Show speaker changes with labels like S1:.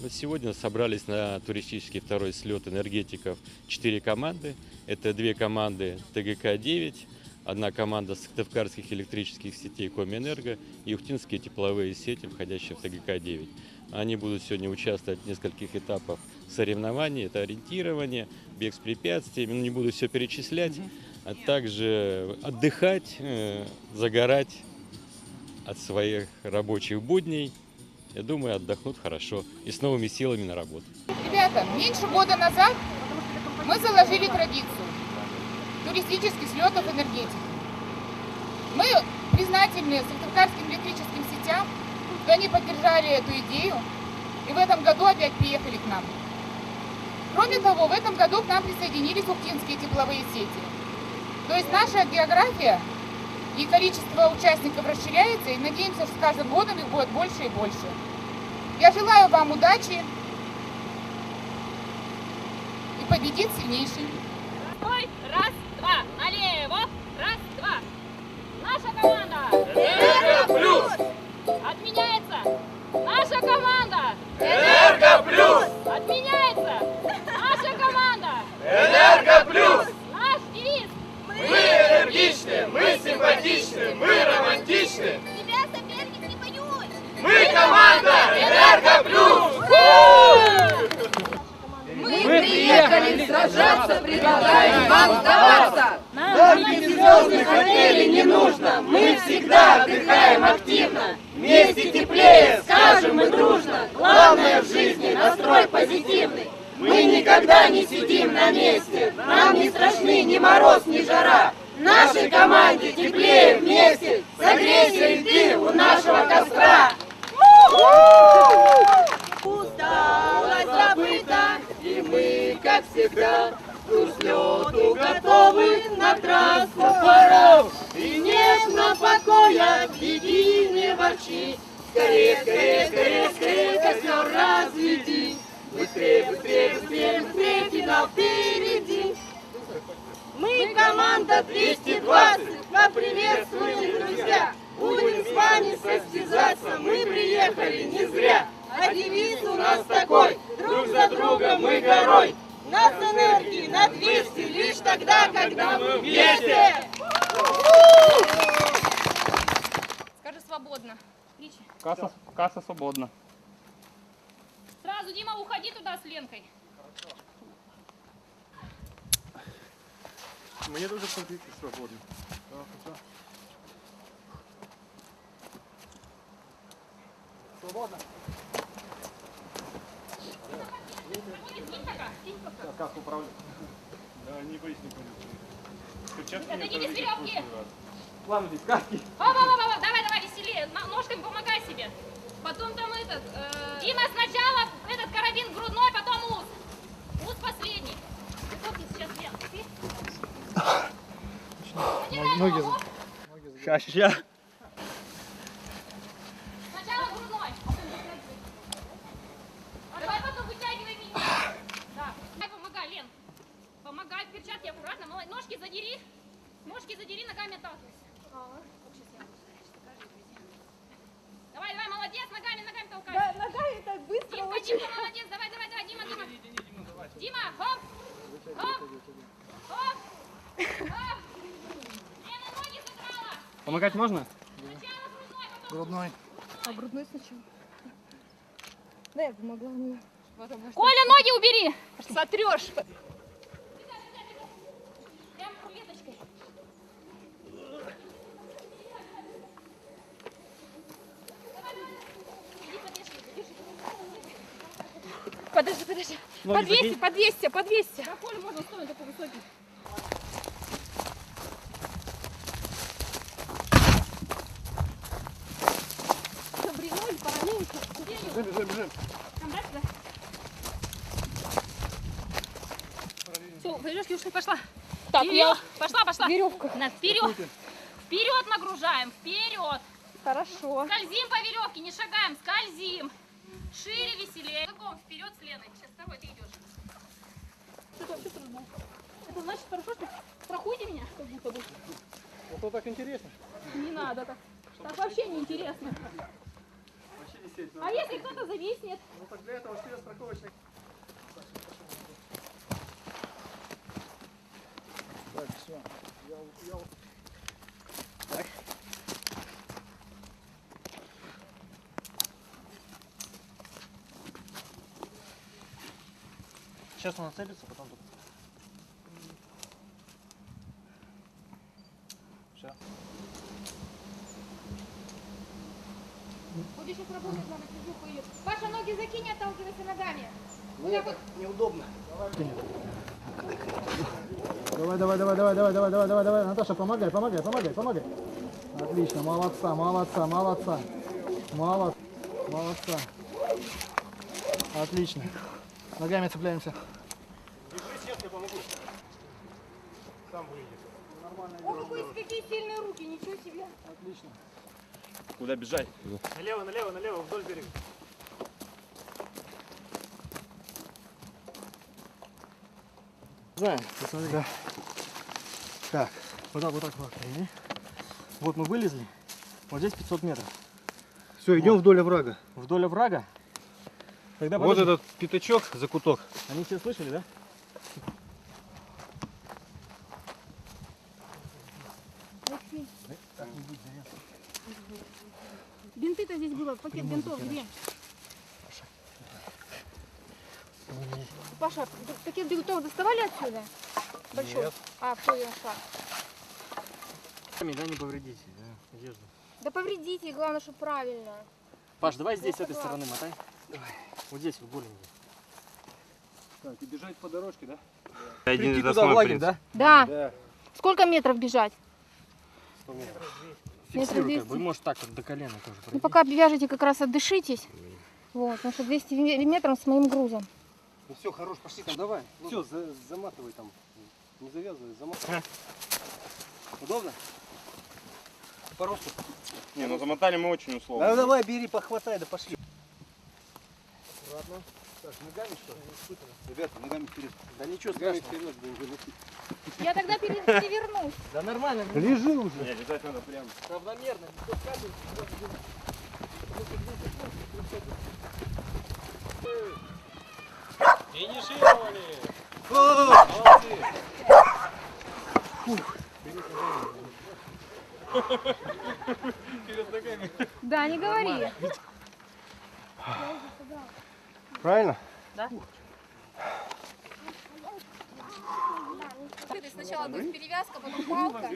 S1: Вот сегодня собрались на туристический второй слет энергетиков 4 команды. Это 2 команды ТГК-9, одна команда Сыктывкарских электрических сетей Комэнерго и Ухтинские тепловые сети, входящие в ТГК-9. Они будут сегодня участвовать в нескольких этапах соревнований. Это ориентирование, бег с препятствиями, не буду все перечислять, а также отдыхать, загорать от своих рабочих будней. Я думаю, отдохнут хорошо и с новыми силами на работу.
S2: Ребята, меньше года назад мы заложили традицию туристических слетов энергетики. Мы признательны Сыктывкарским электрическим сетям, что они поддержали эту идею и в этом году опять приехали к нам. Кроме того, в этом году к нам присоединились Ухтинские тепловые сети. То есть наша география и количество участников расширяется, и надеемся, что с каждым годом их будет больше и больше. Я желаю вам удачи, и победит сильнейший.
S3: Стой, раз, два, налево, раз, два. Наша команда
S4: Энерго плюс!
S3: отменяется. Наша команда
S4: Энерго плюс!
S3: отменяется. Наша команда
S4: Энерго плюс!
S3: наш девиз.
S4: Мы энергичны, мы симпатичны, мы романтичны.
S3: Тебя соперник не боюсь.
S4: Мы команда Энерго плюс!
S5: Мы приехали сражаться, предлагаем вам сдаваться.
S4: Нам амбициозных отелей не нужно, мы всегда отдыхаем активно. Вместе теплее, скажем мы дружно, главное в жизни настрой позитивный. Мы никогда не сидим на месте, нам не страшны ни мороз, ни жара. Нашей команде теплее вместе, согрейся и ты у нашего костра. Усталость забыта, и мы, как всегда, к взлету готовы, на трассу пора. И нет нам покоя, беги, не ворчи, скорее, скорее, скорее, скорее, костер разведи. Быстрее, быстрее, быстрее, быстрее, финал впереди. Мы команда 220, поприветствуем, друзья. Будем с вами состязаться, мы приехали не зря. А девиз у нас такой, друг за друга мы горой. Нас энергии на 200 лишь тогда, когда мы вместе.
S3: Скажи свободно. Ричи.
S6: Касса свободна.
S3: Сразу, Дима, уходи туда с Ленкой.
S6: Мне дуже позиції свободно. Свободно. Как управлять? Да, не боюсь, не понял.
S3: Отойдите с веревки.
S6: Ладно, здесь катки.
S3: Давай, веселее. Ножками помогай себе. Потом там этот... Дима, сначала этот карабин грудной, потом ус. Ус последний. Вот ты сейчас, Лен.
S6: Ноги. Сейчас.
S3: Сначала грудной. Давай потом вытягивай меня. Да. Давай помогай, Лен. Помогай, в перчатке аккуратно. Ножки задери. Ножки задери, ногами отталкивайся. Давай, молодец, ногами толкай.
S5: Да, ногами так быстро
S3: Димка,
S5: очень.
S3: Димка, молодец, давай, Дима. Дима, хоп, хоп, хоп, хоп. Лена, ноги задрала.
S6: Помогать можно?
S3: Сначала грудной, потом...
S6: Грудной.
S5: А грудной сначала. Да, я помогла. Ну,
S3: Коля, ноги убери.
S5: сотрешь.
S3: Прям рулеточкой.
S5: Подожди.
S6: Ноги
S5: По 200.
S3: Да, Коля, можно стоить такой высокий.
S5: Добряной, помаленьку.
S6: Бежим.
S3: Там, да, сюда. Все, веревки ушли, пошла.
S5: Так,
S3: Вперед. Пошла.
S5: веревка.
S3: Вперед нагружаем, вперед.
S5: Хорошо.
S3: Скользим по веревке, не шагаем, скользим. Шире, веселее. Каком вперед с Леной. Сейчас с тобой ты идешь. Что вообще трудно? Это значит хорошо, что проходите меня, как будто бы.
S6: Вот так интересно.
S3: Не надо так. Так вообще не интересно.
S6: Вообще не сеть.
S3: А если кто-то зависнет?
S6: Ну так для этого средств
S7: Сейчас он нацелится, потом тут. Все.
S2: Будешь сейчас работать, надо физуху ее. Паша, ноги закинь, отталкивайся ногами.
S7: Мне так неудобно.
S8: Давай, давай, давай, давай, давай, давай, давай, давай, давай. Наташа, помогай, помогай, помогай, помогай. Отлично, молодца, молодца, молодца. Молодца. Отлично. Ногами цепляемся.
S6: Держись, я тебе помогу. Сам выйдет.
S2: Ох, какие сильные руки, ничего себе.
S8: Отлично.
S6: Куда бежать? Налево, налево, налево, вдоль берега.
S8: Знаем, посмотри. Да. Так, вот так, вот так, вот так. Вот мы вылезли. Вот здесь 500 метров.
S7: Все, идем вдоль оврага.
S8: Вдоль оврага. Тогда
S7: Вот этот пятачок, закуток.
S8: Они все слышали, да?
S5: Бинты-то здесь было, пакет бинтов где? Паша, пакет бинтов доставали отсюда? Большой?
S7: Нет.
S5: А, все, я нашла.
S8: Да, не повредите, да, одежду.
S5: Да повредите, главное, что правильно.
S8: Паш, давай здесь с этой стороны мотай. Давай. Вот здесь, в голень.
S6: Так, и бежать по дорожке, да?
S7: Прийти туда в лагерь, да?
S5: Да.
S6: Да.
S5: Сколько метров бежать?
S7: 100 метров.
S5: Метров
S8: Фиксируй,
S5: 200.
S8: как бы, может так, вот до колена тоже
S5: Ну,
S8: пройти.
S5: пока вяжете, как раз отдышитесь. Вот, потому что 200 метров с моим грузом.
S7: Ну все, хорош, пошли там, давай. Все, заматывай там. Не завязывай, заматывай. Удобно? По росту.
S6: Не, ну замотали мы очень условно.
S7: Да, давай, бери, похватай, да пошли.
S8: Аккуратно.
S7: Так, ногами что ли? Ребята, ногами вперед.
S8: Да ничего
S7: Ногами
S8: страшного.
S7: вперед будем выносить.
S5: Я тогда перевернусь.
S8: Да нормально.
S7: Лежи уже.
S6: Не, лежать надо прямо.
S8: Равномерно. Финишировали.
S5: Да, не говори.
S7: Правильно?
S5: Сначала будет перевязка, потом палка.